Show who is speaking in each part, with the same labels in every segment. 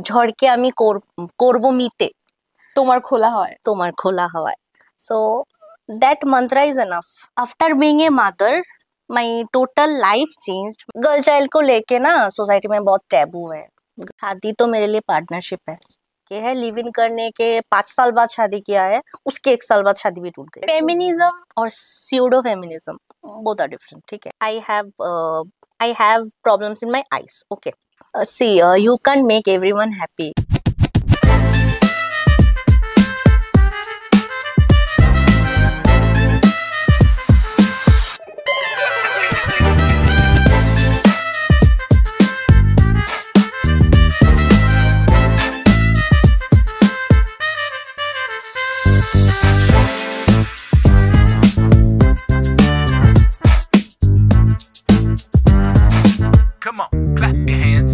Speaker 1: ঝড়কে আমি করব মিতে
Speaker 2: তোমার খোলা হয়
Speaker 1: so that mantra is enough. After being a mother my total life changed. Girl child को लेके ना सोसाइटी में बहुत टैबू है. शादी तो मेरे लिए पार्टनरशिप है के है लिव इन करने के 5 साल बाद शादी किया है, उसके 1 साल बाद शादी भी टूट गई. फेमिनिज्म और pseudo feminism both are different. ठीक है. I have problems in my eyes. Okay. See, you can't make everyone happy.
Speaker 3: Come on, clap your hands.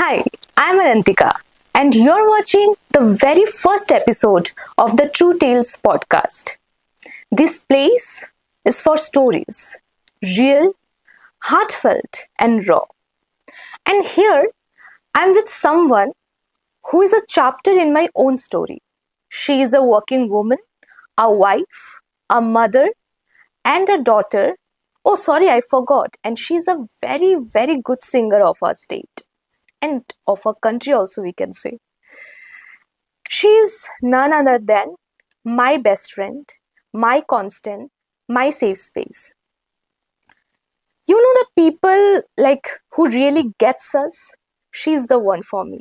Speaker 2: Hi, I'm Anantika, and you're watching the very first episode of the True Tales podcast. This place is for stories, real, heartfelt, and raw. And here, I'm with someone who is a chapter in my own story. She is a working woman, a wife, a mother, and a daughter. Oh, sorry, I forgot. And she's a very, very good singer of our state and of our country also, we can say. She's none other than my best friend, my constant, my safe space. You know the people like who really gets us? She's the one for me.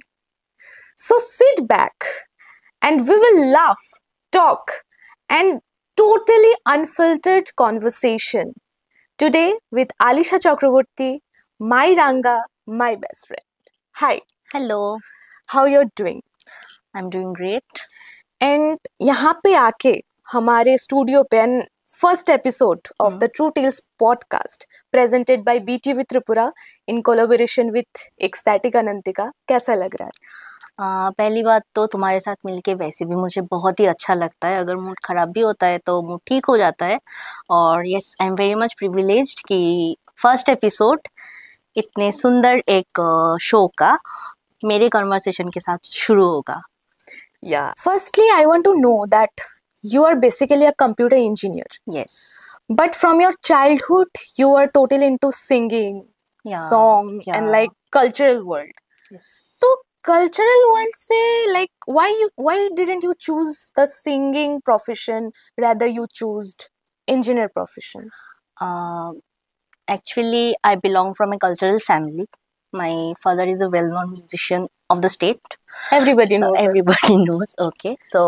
Speaker 2: So sit back and we will laugh, talk, and totally unfiltered conversation today with Alisha Chakraborty, my Ranga, my best friend. Hi,
Speaker 1: Hello,
Speaker 2: how you're doing?
Speaker 1: I'm doing great.
Speaker 2: And यहाँ पे आके हमारे studio पे first episode of the true tales podcast presented by BTV Tripura in collaboration with ecstatic Anantika, कैसा लग रहा है?
Speaker 1: पहली बात तो तुम्हारे साथ मिलके वैसे भी मुझे बहुत ही अच्छा लगता है. अगर मूड खराब भी होता है तो मूड ठीक हो जाता है. और yes, I am very much privileged कि फर्स्ट एपिसोड इतने सुंदर एक शो का मेरे कन्वर्सेशन के साथ शुरू होगा.
Speaker 2: Yeah. Firstly, I want to know that you are basically a computer engineer.
Speaker 1: Yes.
Speaker 2: But from your childhood, you were totally into singing,
Speaker 1: Yeah.
Speaker 2: song,
Speaker 1: Yeah.
Speaker 2: and like cultural world.
Speaker 1: Yes.
Speaker 2: So cultural world say like why didn't you choose the singing profession, rather you chose engineer profession?
Speaker 1: Actually, I belong from a cultural family. My father is a well-known musician of the state.
Speaker 2: Everybody
Speaker 1: So
Speaker 2: knows.
Speaker 1: everybody knows. Okay. So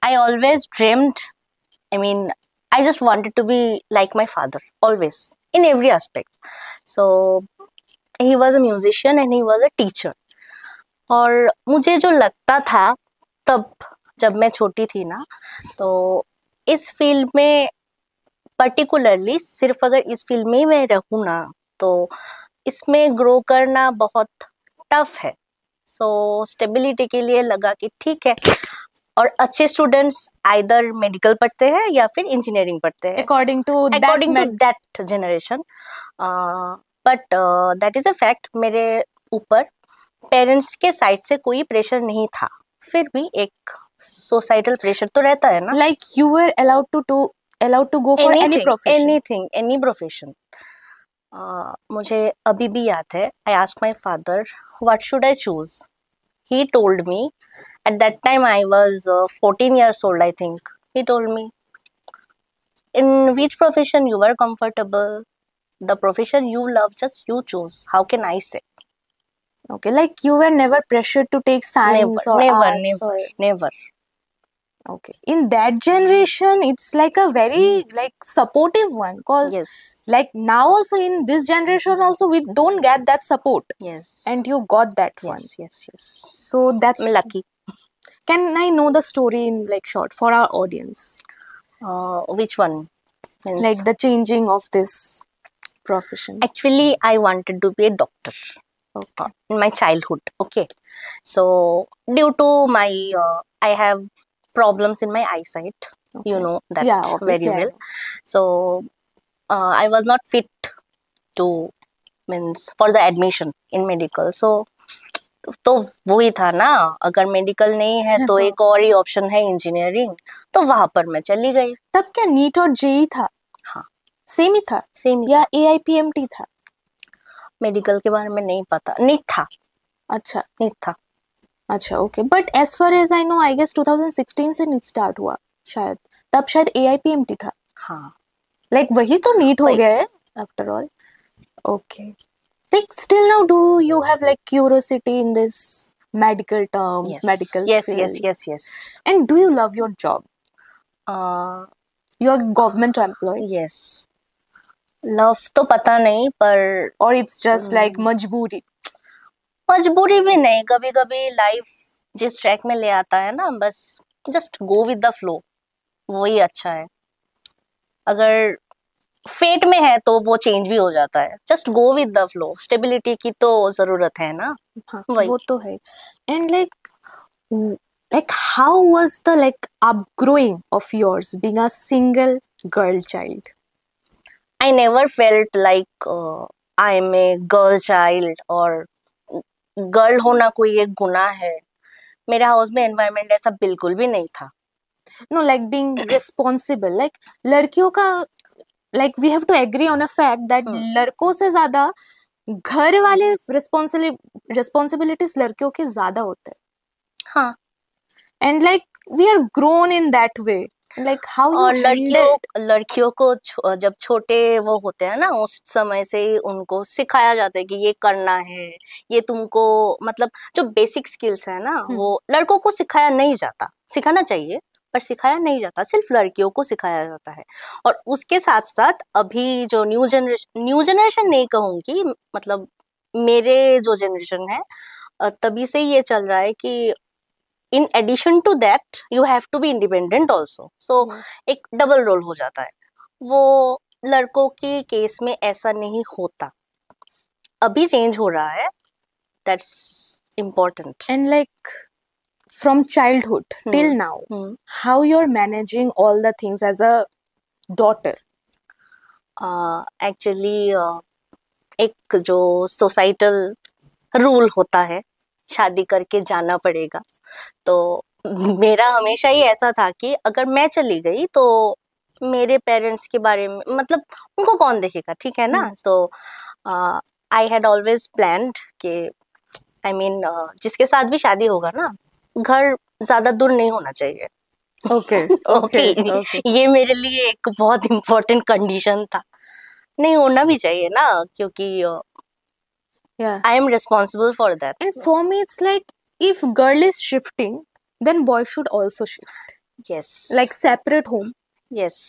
Speaker 1: I always dreamed, I mean, I just wanted to be like my father, always, in every aspect. So he was a musician and he was a teacher. और मुझे जो लगता था तब जब मैं छोटी थी ना, तो इस फील्ड में पर्टिकुलरली सिर्फ अगर इस फील्ड में ही मैं रहूँ ना तो इसमें ग्रो करना बहुत टफ है. सो स्टेबिलिटी के लिए लगा कि ठीक है. और अच्छे स्टूडेंट्स आइदर मेडिकल पढ़ते हैं या फिर इंजीनियरिंग पढ़ते हैं
Speaker 2: According to
Speaker 1: that generation. But that is a fact. मेरे ऊपर पेरेंट्स के साइड से कोई प्रेशर नहीं था. फिर भी एक सोसाइटल प्रेशर तो रहता है ना.
Speaker 2: like you were allowed to go for any profession.
Speaker 1: Any profession. मुझे अभी भी याद है. I asked my father what should I choose. He told me at that time I was 14 years old, I think. He told me, in which profession you were comfortable, the profession you love, just you choose. How can I say?
Speaker 2: Okay, like you were never pressured to take science or arts
Speaker 1: never.
Speaker 2: Okay, in that generation it's like a very like supportive one, because
Speaker 1: Yes.
Speaker 2: like now also in this generation also we don't get that support,
Speaker 1: Yes.
Speaker 2: and you got that one.
Speaker 1: Yes.
Speaker 2: So that's
Speaker 1: I'm lucky.
Speaker 2: Can I know the story in like short for our audience?
Speaker 1: Which one? Means-
Speaker 2: Like the changing of this profession.
Speaker 1: Actually, I wanted to be a doctor
Speaker 2: Okay.
Speaker 1: in my childhood. Okay. So due to my I have problems in my eyesight. You
Speaker 2: Okay.
Speaker 1: know that
Speaker 2: Yeah, obviously
Speaker 1: very
Speaker 2: I
Speaker 1: well.
Speaker 2: know.
Speaker 1: So I was not fit to means for the admission in medical. So तो वही था ना, अगर medical नहीं है तो
Speaker 2: तो
Speaker 1: एक और ही ऑप्शन है इंजीनियरिंग, तो वहां पर मैं चली गई.
Speaker 2: तब क्या नीट और जेई था?
Speaker 1: हाँ,
Speaker 2: सेम ही था
Speaker 1: सेम ही
Speaker 2: या
Speaker 1: था.
Speaker 2: एआईपीएमटी था?
Speaker 1: मेडिकल के बारे में नहीं पता. नीट था,
Speaker 2: अच्छा
Speaker 1: नीट था.
Speaker 2: अच्छा okay. But as far as I know I guess 2016 से नीट स्टार्ट हुआ शायद. तब शायद एआईपीएमटी था.
Speaker 1: हाँ,
Speaker 2: लाइक वही तो नीट हो
Speaker 1: वही.
Speaker 2: गया है after all. Okay. Like still now do you have like curiosity in this medical terms,
Speaker 1: Yes,
Speaker 2: medical
Speaker 1: yes,
Speaker 2: field?
Speaker 1: yes, yes, yes.
Speaker 2: And do you love your job?
Speaker 1: uh,
Speaker 2: You're a government employee?
Speaker 1: yes. Love तो पता नहीं, पर
Speaker 2: Or it's just like मजबूरी?
Speaker 1: मजबूरी भी नहीं, कभी कभी लाइफ जिस ट्रैक में ले आता है ना, बस just go with the flow, वही अच्छा है. अगर फेट में है तो वो चेंज भी हो जाता है. Just go with the flow. Stability की तो जरूरत है ना.
Speaker 2: हाँ
Speaker 1: वही.
Speaker 2: वो तो है. And like how was the like upgrowing of yours being a single girl child?
Speaker 1: I never felt like I am a girl child और गर्ल होना कोई एक गुनाह है. मेरे हाउस में एनवायरनमेंट ऐसा बिल्कुल भी नहीं था.
Speaker 2: No, like being responsible. Like लड़कियों का like we have to agree on a fact that लड़कों से ज्यादा घर वाले responsibilities लड़कियों के ज्यादा होते हैं.
Speaker 1: हाँ.
Speaker 2: And like we are grown in that way. Like how you
Speaker 1: और
Speaker 2: handled.
Speaker 1: लड़कियों को जब छोटे वो होते हैं ना, उस समय से ही उनको सिखाया जाता है कि ये करना है, ये तुमको मतलब जो बेसिक स्किल्स है ना, वो लड़कों को सिखाया नहीं जाता. सिखाना चाहिए पर सिखाया नहीं जाता, सिर्फ लड़कियों को सिखाया जाता है. और उसके साथ साथ अभी जो न्यू जनरेशन नहीं कहूंगी, मतलब मेरे जो जनरेशन है तभी से ये चल रहा है कि in addition to that you have to be independent also. So एक डबल रोल हो जाता है. वो लड़कों के केस में ऐसा नहीं होता, अभी चेंज हो रहा है. That's important.
Speaker 2: And like from childhood till now, how you're managing all the things as a daughter?
Speaker 1: Actually एक जो सोसाइटल रूल होता है, शादी करके जाना पड़ेगा. तो मेरा हमेशा ही ऐसा था कि अगर मैं चली गई तो मेरे पेरेंट्स के बारे में मतलब उनको कौन देखेगा, ठीक है ना. तो आई हैड ऑलवेज प्लान्ड कि आई मीन जिसके साथ भी शादी होगा ना, घर ज्यादा दूर नहीं होना चाहिए.
Speaker 2: Okay, okay, okay.
Speaker 1: ये मेरे लिए एक बहुत इम्पोर्टेंट कंडीशन था. नहीं होना भी चाहिए ना, क्योंकि
Speaker 2: Yeah.
Speaker 1: I am responsible for that.
Speaker 2: And for me, it's like if girl is shifting, then boy should also shift.
Speaker 1: Yes.
Speaker 2: Like separate home.
Speaker 1: Yes.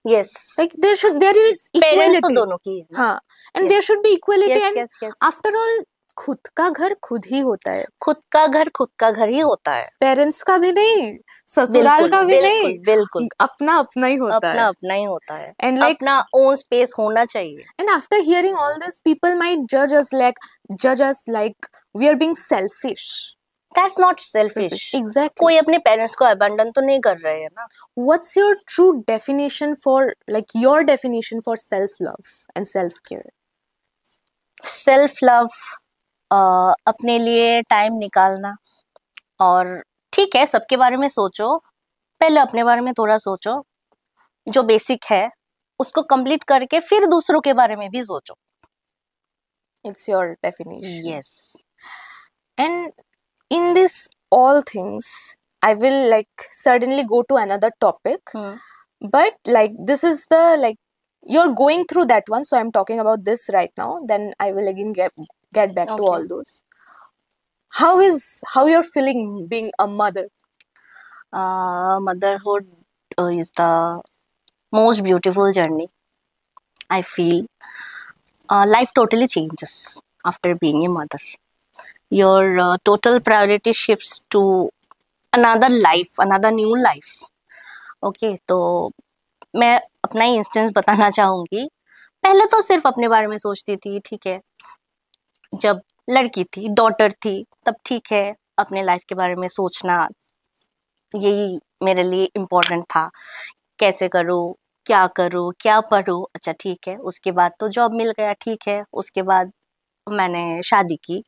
Speaker 1: Yes.
Speaker 2: Like there is
Speaker 1: Parents तो
Speaker 2: equality.
Speaker 1: दोनों की है ना.
Speaker 2: हाँ. And
Speaker 1: Yes.
Speaker 2: there should be equality.
Speaker 1: Yes,
Speaker 2: and
Speaker 1: yes, yes.
Speaker 2: after all, खुद का घर खुद ही होता है.
Speaker 1: खुद का घर ही होता है.
Speaker 2: पेरेंट्स का भी नहीं, ससुराल का भी नहीं,
Speaker 1: बिल्कुल
Speaker 2: अपना अपना ही होता है.
Speaker 1: अपना ही होता है.
Speaker 2: And like
Speaker 1: अपना own space होना चाहिए.
Speaker 2: and after hearing all this, people might judge us like we are being selfish.
Speaker 1: That's not selfish.
Speaker 2: Exactly.
Speaker 1: कोई अपने पेरेंट्स को अबंडन तो नहीं कर रहे है ना.
Speaker 2: What's your true definition for like your definition for self love and self care?
Speaker 1: Self love अपने लिए टाइम निकालना. और ठीक है, सबके बारे में सोचो, पहले अपने बारे में थोड़ा सोचो. जो बेसिक है उसको कंप्लीट करके फिर दूसरों के बारे में भी सोचो.
Speaker 2: It's your definition.
Speaker 1: Yes.
Speaker 2: And in this all things, I will like suddenly go to another topic. But like this is the like you're going through that one, so I'm talking about this right now. Then I will again get back to all those. How you're feeling being a mother?
Speaker 1: Motherhood is the most beautiful journey. I feel life totally changes after being a mother. Your total priority shifts to another life, another new life. Okay, तो मैं अपना ही instance बताना चाहूंगी. पहले तो सिर्फ अपने बारे में सोचती थी, ठीक है. जब लड़की थी, डॉटर थी, तब ठीक है, अपने लाइफ के बारे में सोचना यही मेरे लिए इम्पोर्टेंट था। कैसे करूँ, क्या करूँ, क्या पढूँ, अच्छा ठीक है। उसके बाद तो जॉब मिल गया, ठीक है। उसके बाद मैंने शादी की,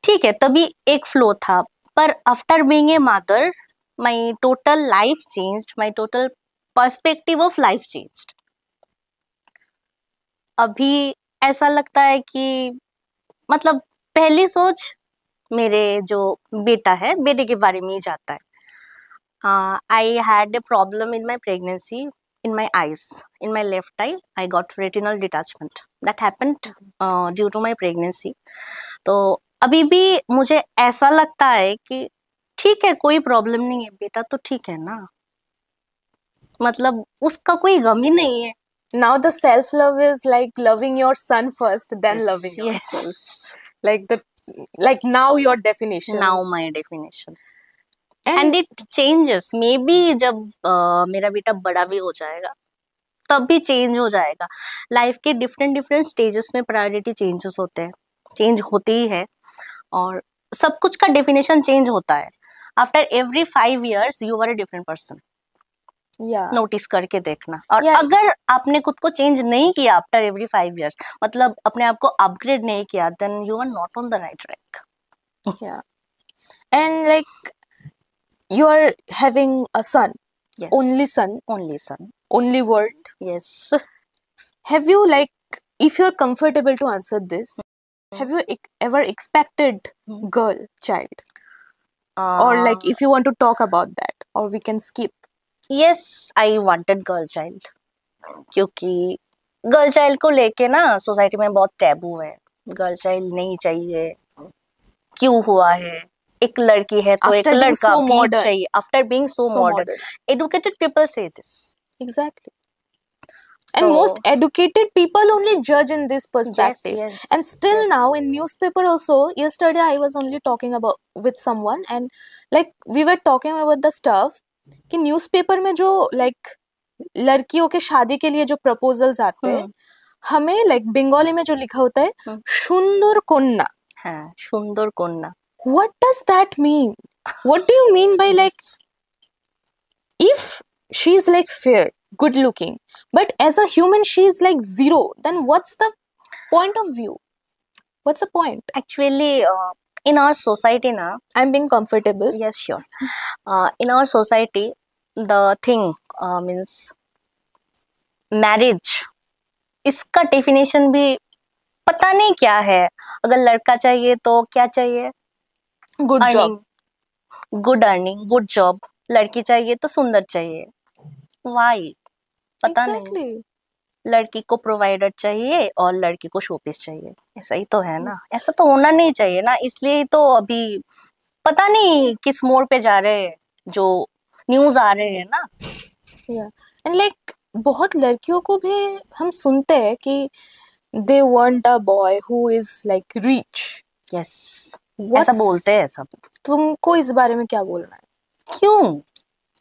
Speaker 1: ठीक है। तभी एक फ्लो था, पर after being a mother my total life changed, my total perspective of life changed. अभी ऐसा लगता है कि मतलब पहली सोच मेरे जो बेटा है, बेटे के बारे में ही जाता है। I had a problem in my pregnancy, in my eyes, in my left eye. I got retinal detachment. That happened due to my pregnancy. तो अभी भी मुझे ऐसा लगता है कि ठीक है, कोई प्रॉब्लम नहीं है, बेटा तो ठीक है ना, मतलब उसका कोई गम ही नहीं है।
Speaker 2: Now the self love is like loving your son first, then
Speaker 1: Yes,
Speaker 2: loving
Speaker 1: yes.
Speaker 2: yourself. Like now your definition.
Speaker 1: Now my definition.
Speaker 2: And
Speaker 1: And it changes. Maybe जब मेरा बेटा बड़ा भी हो जाएगा तब भी चेंज हो जाएगा। लाइफ के डिफरेंट डिफरेंट स्टेजेस में प्रायोरिटी चेंजेस होते हैं, चेंज होती ही है, और सब कुछ का डेफिनेशन चेंज होता है। After every 5 years you are a different person.
Speaker 2: yeah,
Speaker 1: notice करके देखना। और
Speaker 2: Yeah.
Speaker 1: अगर आपने खुद को चेंज नहीं किया आफ्टर एवरी 5 years, मतलब अपने आप को अपग्रेड नहीं किया, then you are not on the right track.
Speaker 2: yeah. And like you are having a son, only son,
Speaker 1: only son,
Speaker 2: only word.
Speaker 1: Yes.
Speaker 2: Have you like, if you're comfortable to answer this, have you ever expected girl child? Or like if you want to talk about that, or we can skip.
Speaker 1: Yes, I wanted girl child, क्योंकि girl child को लेके ना society में बहुत taboo है। Girl child नहीं चाहिए, क्यों हुआ है, एक लड़की है तो एक
Speaker 2: After being
Speaker 1: लड़का
Speaker 2: so
Speaker 1: भी
Speaker 2: modern.
Speaker 1: चाहिए। After being so
Speaker 2: So
Speaker 1: modern,
Speaker 2: modern.
Speaker 1: Educated people से this.
Speaker 2: Exactly. And most educated people only judge in this perspective.
Speaker 1: yes,
Speaker 2: And still
Speaker 1: yes.
Speaker 2: now in newspaper also, yesterday I was only talking about with someone, and like we were talking about the stuff कि newspaper में जो like लड़कियों के शादी के लिए जो proposals आते हैं, हमें like बंगाली में जो लिखा होता है सुंदर कन्या।
Speaker 1: हाँ, सुंदर कन्या।
Speaker 2: What does that mean? What do you mean by like, if she's like fair, good looking, but as a human she is like zero, then what's the point of view? What's the point?
Speaker 1: Actually, in our society now,
Speaker 2: I'm being comfortable.
Speaker 1: yes, sure. In our society, the thing means marriage. इसका definition भी पता नहीं क्या है। अगर लड़का चाहिए तो क्या चाहिए?
Speaker 2: Good job.
Speaker 1: Good earning, good job. लड़की चाहिए तो सुंदर चाहिए। वाई? पता नहीं।
Speaker 2: Exactly.
Speaker 1: लड़की को प्रोवाइडर चाहिए और लड़की को शोपीस चाहिए। ऐसा ही तो है ना, ऐसा तो होना नहीं चाहिए ना। इसलिए तो अभी पता नहीं किस मोड़ पे जा रहे हैं, जो न्यूज आ रहे हैं ना।
Speaker 2: Yeah. And like बहुत लड़कियों को भी हम सुनते हैं कि they want a boy who is like rich.
Speaker 1: Yes, ऐसा बोलते हैं सब।
Speaker 2: तुमको इस बारे में क्या बोलना है?
Speaker 1: क्यों?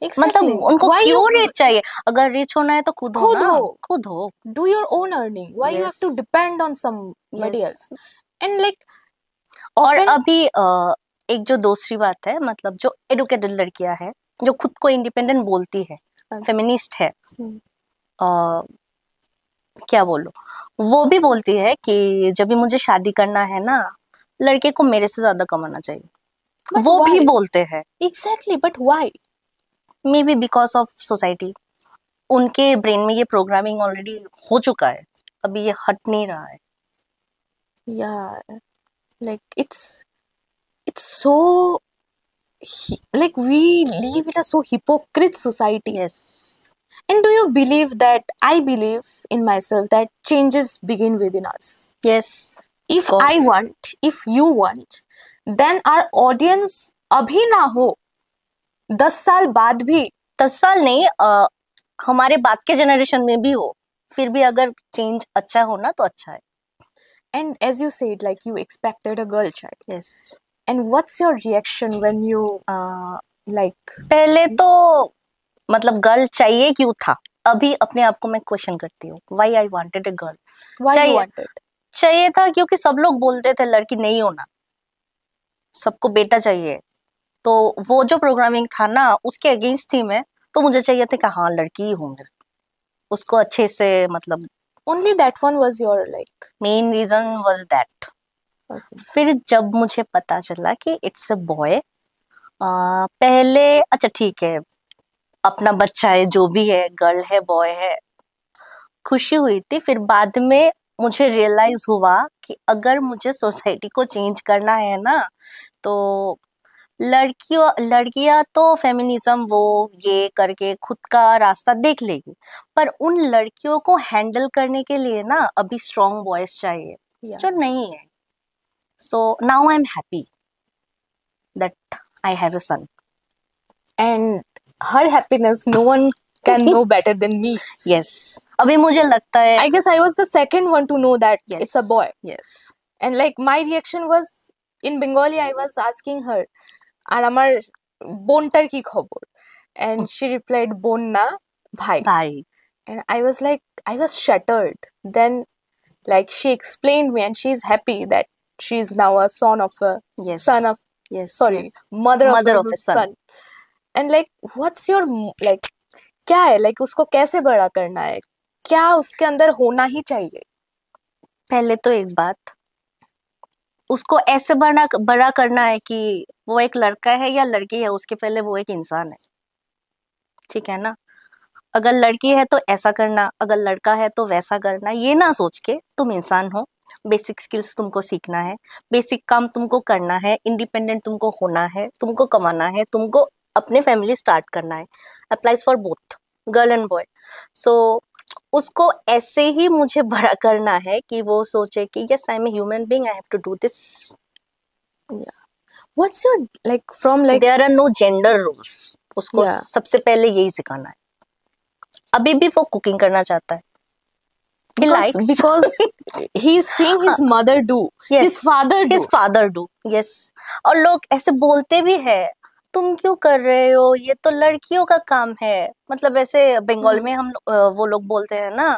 Speaker 2: Exactly.
Speaker 1: मतलब उनको
Speaker 2: Why
Speaker 1: क्यों
Speaker 2: you
Speaker 1: रिच चाहिए? अगर रिच होना है तो खुद हो ना, खुद हो।
Speaker 2: do your own earning. Why you have to
Speaker 1: Yes.
Speaker 2: depend on somebody
Speaker 1: Yes.
Speaker 2: else? And like
Speaker 1: और
Speaker 2: often
Speaker 1: अभी एक जो दूसरी बात है, मतलब जो एडुकेटेड लड़कियां हैं, जो खुद को इंडिपेंडेंट बोलती है, फेमिनिस्ट है, क्या बोलो, वो भी बोलती है कि जब भी मुझे शादी करना है ना, लड़के को मेरे से ज्यादा कमाना चाहिए।
Speaker 2: But
Speaker 1: वो भी
Speaker 2: why?
Speaker 1: बोलते हैं।
Speaker 2: Exactly, but why?
Speaker 1: May be because of society. उनके ब्रेन में ये प्रोग्रामिंग ऑलरेडी हो चुका है, अभी ये हट नहीं रहा है।
Speaker 2: Yeah, like it's so like we live in a so hypocrite society.
Speaker 1: Yes,
Speaker 2: And do you believe that I believe in myself that changes begin within us?
Speaker 1: Yes.
Speaker 2: If
Speaker 1: course.
Speaker 2: I want, if you want, then our audience अभी ना हो, 10 साल बाद भी,
Speaker 1: 10 साल नहीं, हमारे बाद के जनरेशन में भी हो, फिर भी अगर चेंज अच्छा हो ना तो अच्छा है।
Speaker 2: And as you said, like you expected a girl child.
Speaker 1: Yes.
Speaker 2: And what's your reaction when you like?
Speaker 1: पहले तो मतलब गर्ल चाहिए क्यों था, अभी अपने आप को मैं क्वेश्चन करती हूँ, why I wanted a girl.
Speaker 2: Why
Speaker 1: चाहिए,
Speaker 2: you wanted?
Speaker 1: चाहिए था क्योंकि सब लोग बोलते थे लड़की नहीं होना, सबको बेटा चाहिए, तो वो जो प्रोग्रामिंग था ना उसके अगेंस्ट थी मैं, तो मुझे चाहिए था कि हाँ लड़की ही हूँ मैं, उसको अच्छे से मतलब
Speaker 2: Only that one was your like.
Speaker 1: Main reason was that.
Speaker 2: Okay.
Speaker 1: फिर जब मुझे पता चला कि इट्स अ बॉय, पहले अच्छा ठीक है अपना बच्चा है जो भी है, गर्ल है बॉय है, खुशी हुई थी। फिर बाद में मुझे रियलाइज हुआ कि अगर मुझे सोसाइटी को चेंज करना है ना, तो लड़कियां तो फेमिनिज्म वो ये करके खुद का रास्ता देख लेगी, पर उन लड़कियों को हैंडल करने के लिए ना अभी स्ट्रॉन्ग वॉइस चाहिए,
Speaker 2: Yeah.
Speaker 1: जो नहीं है। So now I am happy that I have a son.
Speaker 2: And her happiness, no one can know better than me.
Speaker 1: Yes, अभी मुझे लगता है
Speaker 2: I guess I was the second one to know that
Speaker 1: yes,
Speaker 2: it's a boy.
Speaker 1: yes,
Speaker 2: And like my reaction was in Bengali, I was asking her, আর আমার বোনটার কি খবর? And she replied, বোন না, ভাই.
Speaker 1: ভাই,
Speaker 2: And I was like, I was shattered. Then like she explained me and she's happy that she's now a son of a
Speaker 1: yes,
Speaker 2: son of
Speaker 1: yes,
Speaker 2: sorry
Speaker 1: yes.
Speaker 2: mother
Speaker 1: Mother
Speaker 2: of
Speaker 1: of
Speaker 2: a
Speaker 1: a son.
Speaker 2: son. And like what's your like क्या है like उसको कैसे बड़ा करना है, क्या उसके अंदर होना ही चाहिए?
Speaker 1: पहले तो एक बात, उसको ऐसे बड़ा करना है कि वो एक लड़का है या लड़की है, उसके पहले वो एक इंसान है, ठीक है ना। अगर लड़की है तो ऐसा करना, अगर लड़का है तो वैसा करना, ये ना सोच के तुम इंसान हो, बेसिक स्किल्स तुमको सीखना है, बेसिक काम तुमको करना है, इंडिपेंडेंट तुमको होना है, तुमको कमाना है, तुमको अपने फैमिली स्टार्ट करना है। Applies for both girl and boy. So उसको ऐसे ही मुझे बड़ा करना है कि वो सोचे कि yes I am a human being, I have to do this.
Speaker 2: What's your like from like
Speaker 1: there are no gender rules, उसको
Speaker 2: Yeah.
Speaker 1: सबसे पहले यही सिखाना है। अभी भी वो कुकिंग करना चाहता है, he likes
Speaker 2: because he's seeing his mother do,
Speaker 1: Yes,
Speaker 2: his father do.
Speaker 1: his father do, yes। और लोग ऐसे बोलते भी है, तुम क्यों कर रहे हो, ये तो लड़कियों का काम है। मतलब ऐसे बंगाल में हम वो लोग बोलते हैं ना,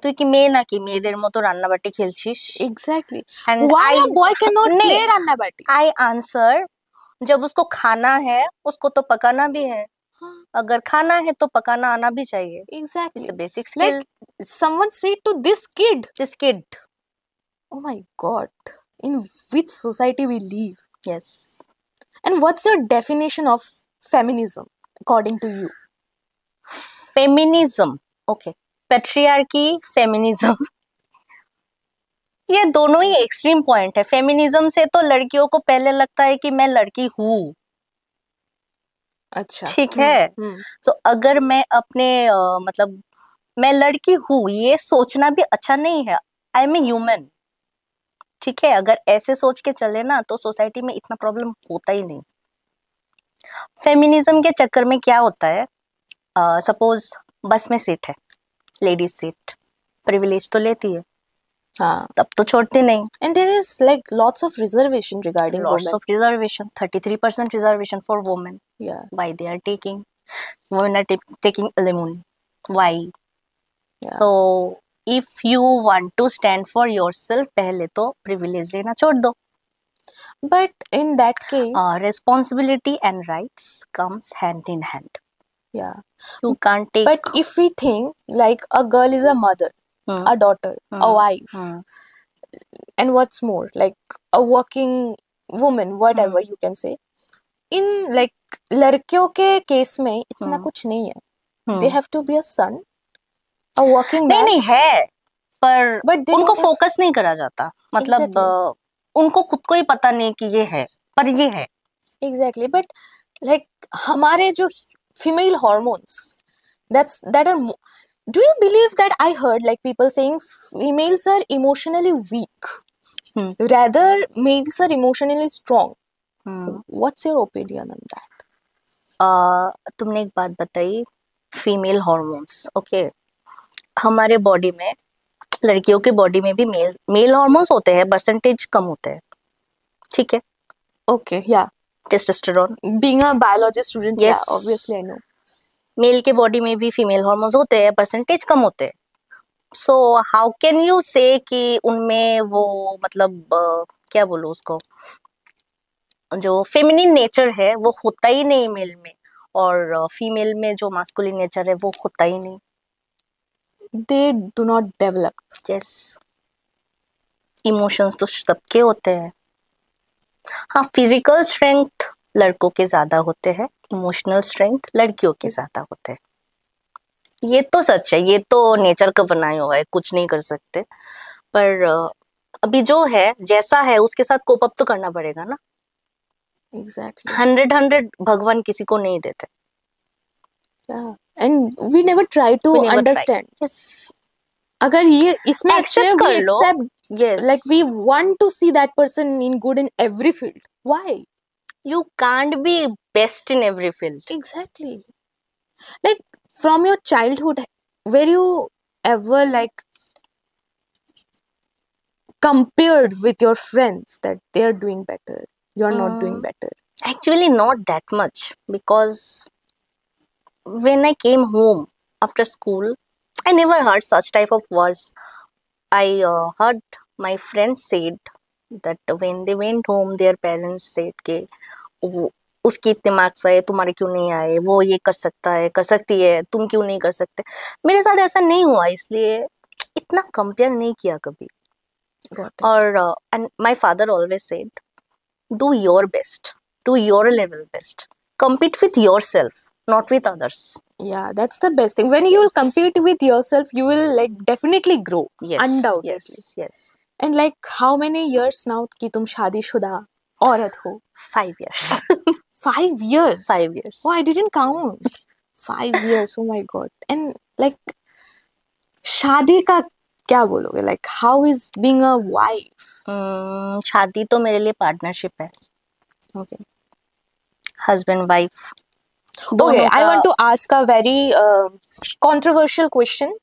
Speaker 1: তুই কি মেয়ে নাকি মেয়েদের মতো রান্নাবাটি খেলছিস।
Speaker 2: Exactly.
Speaker 1: And
Speaker 2: Why a boy cannot
Speaker 1: नहीं,
Speaker 2: play rannabati?
Speaker 1: I answer, जब उसको खाना है उसको तो पकाना भी है, अगर खाना है तो पकाना आना भी चाहिए।
Speaker 2: Exactly.
Speaker 1: It's a basic skill.
Speaker 2: Like someone said to this kid,
Speaker 1: This kid,
Speaker 2: oh my god, in which society we live?
Speaker 1: yes,
Speaker 2: And what's your definition of feminism according to you?
Speaker 1: Feminism, okay, patriarchy, feminism, ये दोनों ही extreme point है। Feminism से तो लड़कियों को पहले लगता है कि मैं लड़की हूँ,
Speaker 2: अच्छा,
Speaker 1: ठीक है। तो अगर मैं अपने मतलब मैं लड़की हूँ ये सोचना भी अच्छा नहीं है। आई एम ए ह्यूमन, ठीक है। अगर ऐसे सोच के चले ना तो सोसाइटी में इतना प्रॉब्लम होता ही नहीं। फेमिनिज्म के चक्कर में क्या होता है, सपोज बस में सीट है, लेडीज सीट, प्रिविलेज तो लेती है,
Speaker 2: हाँ,
Speaker 1: तब तो छोड़ती नहीं।
Speaker 2: and there is like lots of reservation regarding
Speaker 1: Lots
Speaker 2: women.
Speaker 1: of reservation, 33% reservation for women.
Speaker 2: Yeah.
Speaker 1: Why they are taking? Women are taking alimony. Why?
Speaker 2: Yeah.
Speaker 1: So if you want to stand for yourself, पहले तो privilege लेना छोड़ दो।
Speaker 2: But in that case,
Speaker 1: Responsibility and rights comes hand in hand.
Speaker 2: yeah.
Speaker 1: You can't take.
Speaker 2: But if we think like a girl is a mother, a daughter, a wife, and what's more, like a working woman, whatever you can say. In like लड़कियों के case में इतना कुछ नहीं है. They have to be a son, a working man.
Speaker 1: नहीं है, पर
Speaker 2: But they
Speaker 1: उनको
Speaker 2: don't have-
Speaker 1: फोकस नहीं करा जाता। मतलब
Speaker 2: Exactly.
Speaker 1: उनको खुद को ही पता नहीं कि ये है, पर ये है।
Speaker 2: Exactly. But like हमारे जो female hormones, that are do you believe that I heard like people saying females are emotionally weak, rather males are emotionally strong? What's your opinion on that?
Speaker 1: तुमने एक बात बताई, फीमेल हॉर्मोन्स, ओके। हमारे body में, लड़कियों के body में भी मेल हॉर्मोन्स होते हैं, परसेंटेज कम होते हैं, ठीक है।
Speaker 2: Okay, yeah.
Speaker 1: Testosterone,
Speaker 2: Being a biology student,
Speaker 1: Yes.
Speaker 2: yeah, obviously I know.
Speaker 1: Male के बॉडी में भी फीमेल हॉर्मोन्स होते हैं, परसेंटेज कम होते हैं। सो हाउ कैन यू से कि उनमें वो मतलब क्या बोलूं उसको, जो फेमिनिन नेचर है वो होता ही नहीं मेल में, और फीमेल में जो मास्कुलिन नेचर है वो होता ही नहीं.
Speaker 2: They do not develop.
Speaker 1: Yes, emotions तो सबके होते हैं. हाँ, फिजिकल स्ट्रेंथ लड़कों के ज्यादा होते हैं, इमोशनल स्ट्रेंथ लड़कियों के ज्यादा होते हैं. ये तो सच है, ये तो नेचर का बनाया हुआ है, कुछ नहीं कर सकते. पर अभी जो है जैसा है उसके साथ कोप अप तो करना पड़ेगा ना.
Speaker 2: Exactly.
Speaker 1: 100 भगवान किसी को नहीं देते.
Speaker 2: Yeah. And we never try to
Speaker 1: We never try.
Speaker 2: understand.
Speaker 1: Yes.
Speaker 2: अगर ये इसमें अच्छे
Speaker 1: Accept
Speaker 2: we
Speaker 1: कर लो.
Speaker 2: accept,
Speaker 1: Yes.
Speaker 2: like we want to see that person in good in every field. Why?
Speaker 1: You can't be best in every field.
Speaker 2: Exactly. Like from your childhood, were you ever like compared with your friends that they are doing better, you're not doing better?
Speaker 1: Actually, not that much, because when I came home after school, I never heard such type of words. I heard my friends said that when they went home, their parents said कि उसकी इतने marks आए, तुम्हारे क्यों नहीं आए, वो ये कर सकता है, कर सकती है, तुम क्यों नहीं कर सकते. मेरे साथ ऐसा नहीं हुआ, इसलिए इतना कंपेयर नहीं किया कभी. और and my father always said, do your best, do your level best, compete with yourself, not with others.
Speaker 2: Yeah, that's the best thing. When you will compete with yourself, you will like definitely grow.
Speaker 1: Yes,
Speaker 2: undoubtedly.
Speaker 1: yes.
Speaker 2: And like how many years now कि तुम शादीशुदा औरत हो?
Speaker 1: 5 years.
Speaker 2: 5 years.
Speaker 1: 5 years.
Speaker 2: Oh, I didn't count. 5 years. Oh my god. And like शादी का क्या बोलोगे? Like how is being a wife?
Speaker 1: शादी तो मेरे लिए पार्टनरशिप है.
Speaker 2: Okay.
Speaker 1: Husband wife.
Speaker 2: Okay, I want to ask a very controversial question.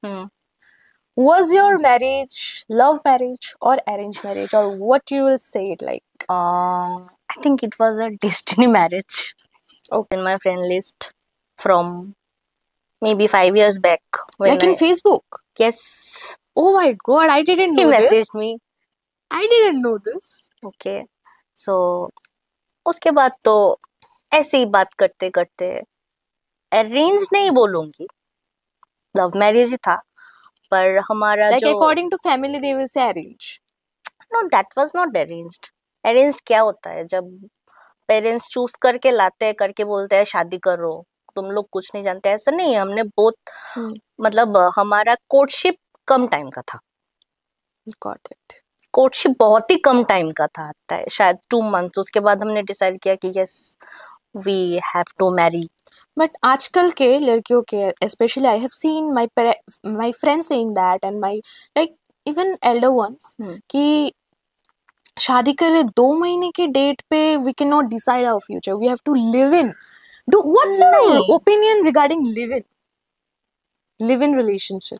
Speaker 2: Was your marriage love marriage or arranged marriage, or what you will say it like?
Speaker 1: I think it was a destiny marriage.
Speaker 2: Okay.
Speaker 1: In my friend list from maybe 5 years back. When
Speaker 2: Like in Facebook?
Speaker 1: Yes.
Speaker 2: Oh my god, I didn't know
Speaker 1: He
Speaker 2: this.
Speaker 1: messaged me.
Speaker 2: I didn't know this.
Speaker 1: Okay. So उसके बाद तो ऐसे ही बात करते करते, arrange नहीं बोलूंगी, love marriage ही था. पर हमारा
Speaker 2: like
Speaker 1: जो
Speaker 2: according to family they will say arrange.
Speaker 1: No, that was not arranged. Arranged क्या होता है? जब पेरेंट्स चूज करके लाते हैं, करके बोलते हैं शादी करो, तुम लोग कुछ नहीं जानते, ऐसा नहीं है. हमने बहुत मतलब हमारा कोर्टशिप कम टाइम का था.
Speaker 2: Got it.
Speaker 1: कोर्टशिप बहुत ही कम टाइम का था, शायद 2 months. उसके बाद हमने डिसाइड किया कि yes we have to marry.
Speaker 2: But आजकल के लड़कियों के especially I have seen my friends saying that, and my like even elder ones कि शादी करे 2 महीने के डेट पे we cannot decide our future, we have to live in. What's your opinion regarding live in relationship?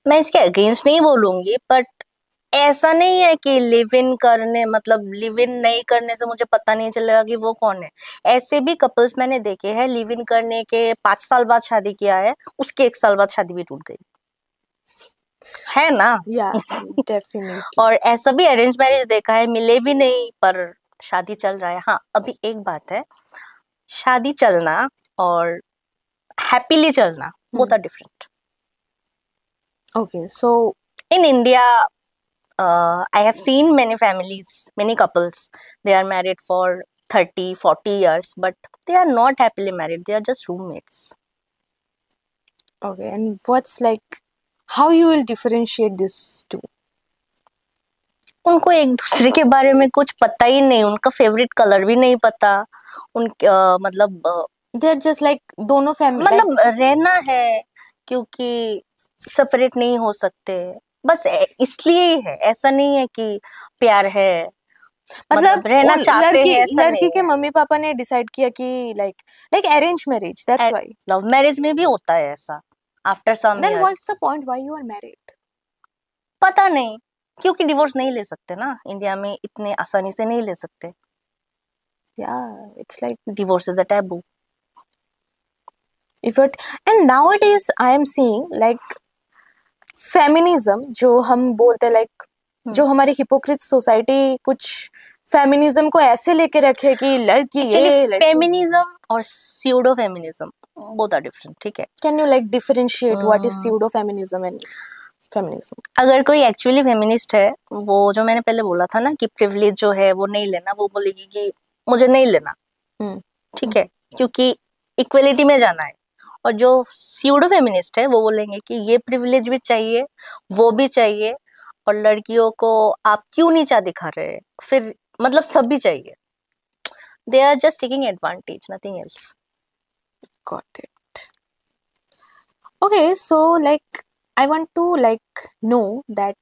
Speaker 1: मैं इसके against नहीं बोलूंगी, बट ऐसा नहीं है कि लिव इन करने मतलब लिव इन नहीं करने से मुझे पता नहीं चलेगा कि वो कौन है. ऐसे भी कपल्स मैंने देखे हैं लिव इन करने के 5 साल बाद शादी किया है, उसके 1 साल बाद शादी भी टूट गई है ना.
Speaker 2: Yeah, definitely.
Speaker 1: और ऐसा भी अरेंज मैरिज देखा है, मिले भी नहीं पर शादी चल रहा है. हाँ, अभी एक बात है, शादी चलना और हैप्पीली चलना both are different.
Speaker 2: Okay, so
Speaker 1: in India, I have seen many families, many couples, they are married for 30-40 years, but they are not happily married, they are just roommates.
Speaker 2: okay, and what's like how you will differentiate these two?
Speaker 1: उनको एक दूसरे के बारे में कुछ पता ही नहीं, उनका फेवरेट कलर भी नहीं पता, मतलब
Speaker 2: they are just like दोनों family
Speaker 1: मतलब रहना है क्योंकि सेपरेट नहीं हो सकते, बस इसलिए ही है. ऐसा नहीं है कि प्यार है, मतलब रहना चाहते हैं. ऐसा
Speaker 2: लड़की के मम्मी पापा ने डिसाइड किया कि like arranged marriage, that's why.
Speaker 1: Love marriage में भी होता है ऐसा after some
Speaker 2: then
Speaker 1: years.
Speaker 2: what's the point why you are married?
Speaker 1: पता नहीं, क्योंकि डिवोर्स नहीं ले सकते ना, इंडिया में इतने आसानी से नहीं ले सकते.
Speaker 2: Yeah, it's like
Speaker 1: divorce is a taboo.
Speaker 2: if it and nowadays I am seeing like feminism जो हम बोलते हैं like जो हमारी hypocrite society कुछ फेमिनिज्म को ऐसे लेके रखे कि लड़की ये
Speaker 1: एक्चुअली फेमिनिज्म और pseudo feminism both are different, ठीक है.
Speaker 2: Can you like differentiate what is pseudo feminism and feminism?
Speaker 1: अगर कोई एक्चुअली फेमिनिस्ट है, वो जो मैंने पहले बोला था ना कि प्रिविलेज जो है वो नहीं लेना, वो बोलेगी कि मुझे नहीं लेना, ठीक है, क्योंकि इक्वलिटी में जाना है. और जो स्यूडो फेमिनिस्ट है वो बोलेंगे कि ये प्रिविलेज भी चाहिए, वो भी चाहिए, और लड़कियों को आप क्यों नीचा दिखा रहे हैं, फिर मतलब सब भी चाहिए. They are just taking advantage, nothing else.
Speaker 2: Got it. Okay, so like I want to like know that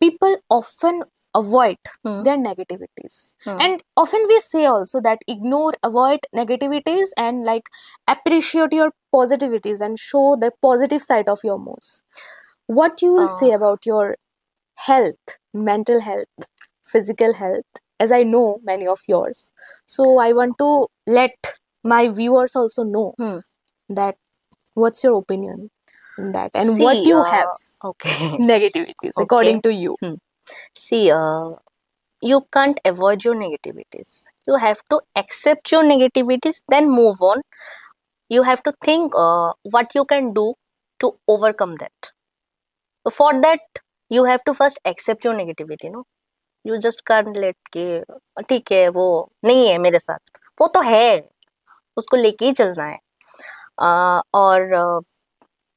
Speaker 2: people often avoid their negativities, and often we say also that ignore, avoid negativities and like appreciate your positivities and show the positive side of your moves. What you will say about your health, mental health, physical health, as I know many of yours, so I want to let my viewers also know that what's your opinion in that, and
Speaker 1: See,
Speaker 2: what do you have
Speaker 1: okay.
Speaker 2: negativities
Speaker 1: Okay.
Speaker 2: according to you?
Speaker 1: See, you can't avoid your negativities. You have to accept your negativities, then move on. You have to think what you can do to overcome that. For that, you have to first accept your negativity, no? You just can't let के ठीक है वो नहीं है मेरे साथ, वो तो है, उसको लेके ही चलना है. और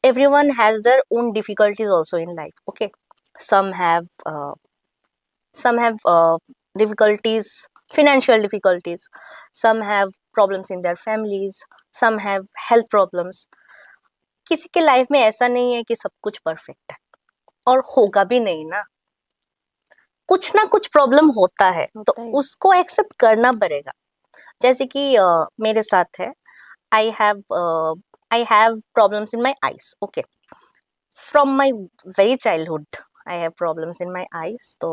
Speaker 1: everyone has their own difficulties also in life. Okay, some have difficulties, financial difficulties, some have problems in their families, some have health problems. किसी के लाइफ में ऐसा नहीं है कि सब कुछ परफेक्ट है, और होगा भी नहीं ना. कुछ ना कुछ प्रॉब्लम होता है, तो उसको एक्सेप्ट करना पड़ेगा. जैसे कि मेरे साथ है, I have problems in my eyes. Okay, from my very childhood I have problems in my eyes. तो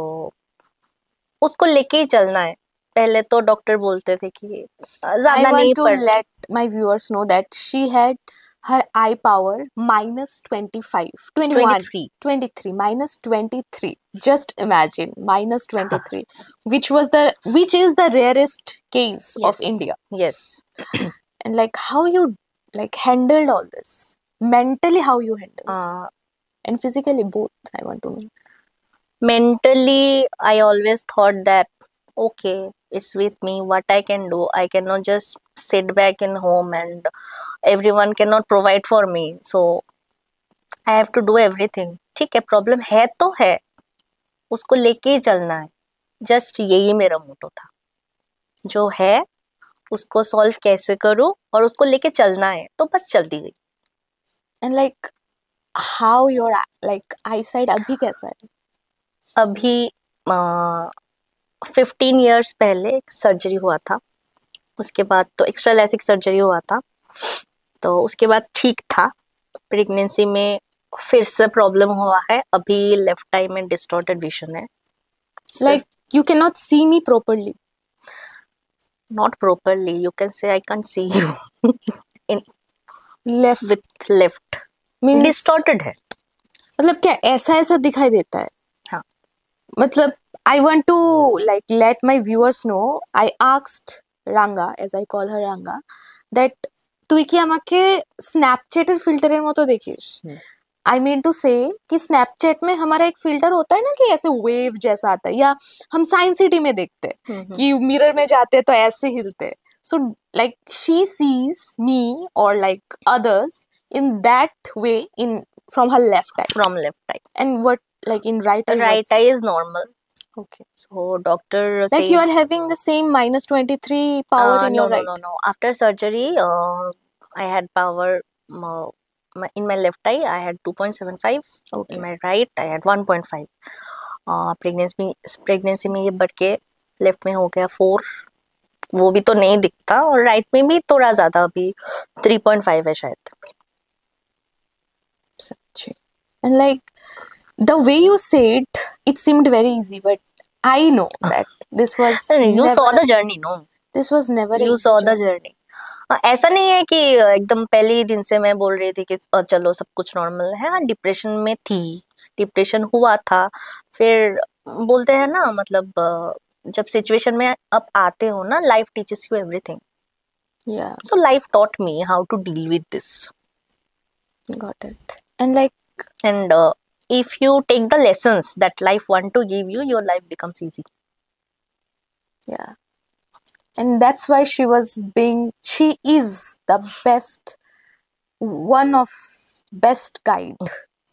Speaker 1: उसको लेके ही चलना है. पहले तो डॉक्टर बोलते थे कि ज्यादा नहीं
Speaker 2: पढ़. I want to let my viewers know that she had her eye power -25, 21, 23, -23. Just imagine, -23, which is the rarest case of India.
Speaker 1: Yes.
Speaker 2: And like how you like handled all this mentally, how you handled and physically both, I want to know.
Speaker 1: Mentally, I always thought that okay, it's with me, what I can do. I cannot just sit back in home and everyone cannot provide for me, so I have to do everything. ठीक है, problem है तो है, उसको लेके ही चलना है. Just यही मेरा मोटो था, जो है उसको सॉल्व कैसे करूं और उसको लेके चलना है, तो बस चलती गई.
Speaker 2: And like how your like eyesight अभी कैसा है?
Speaker 1: अभी 15 years पहले सर्जरी हुआ था, उसके बाद तो एक्स्ट्रा लेसिक सर्जरी हुआ था, तो उसके बाद ठीक था. प्रेगनेंसी में फिर से प्रॉब्लम हुआ है. अभी लेफ्ट आई में डिस्टॉर्टेड विजन है.
Speaker 2: Like you cannot see me properly.
Speaker 1: Not properly, you can say I can't see you. In
Speaker 2: left
Speaker 1: with left means distorted है.
Speaker 2: मतलब क्या ऐसा दिखाई देता है?
Speaker 1: हाँ.
Speaker 2: मतलब I want to like let my viewers know. I asked Ranga, as I call her Ranga, that তুই কি আমাকে স্ন্যাপচ্যাটের ফিল্টারের মতো দেখিস? I mean to say कि स्नैपचैट में हमारा एक फिल्टर होता है ना कि ऐसे वेव जैसा आता है, या हम साइंस सिटी में देखते हैं कि मिरर में जाते हैं तो ऐसे हिलते हैं. So like she sees me or like others in that way in from her left eye.
Speaker 1: From left eye.
Speaker 2: And what like in right eye?
Speaker 1: Right eye is normal.
Speaker 2: Okay.
Speaker 1: So doctor
Speaker 2: like says, you are having the same -23 power in your right.
Speaker 1: No. After surgery, I had power in my left eye. I had 2.75. Okay. In my right, I had 1.5. Pregnancy में ये बढ़ के left में हो गया 4. वो भी तो नहीं दिखता, और राइट में भी थोड़ा ज्यादा, अभी 3.5 है शायद.
Speaker 2: सच्ची. And like the way you said it seemed very easy, but I know that this was
Speaker 1: you saw the journey, no?
Speaker 2: This was never
Speaker 1: you saw the journey. ऐसा नहीं है कि एकदम पहले ही दिन से मैं बोल रही थी कि चलो सब कुछ नॉर्मल है. हाँ, डिप्रेशन में थी, डिप्रेशन हुआ था. फिर बोलते हैं ना, मतलब जब सिचुएशन में आप आते हो ना, life teaches you everything.
Speaker 2: Yeah,
Speaker 1: So life taught me how to deal with this.
Speaker 2: got it. And like,
Speaker 1: And if you take the lessons that life want to give you, your life becomes easy.
Speaker 2: yeah. And that's why she is the best, one of best guide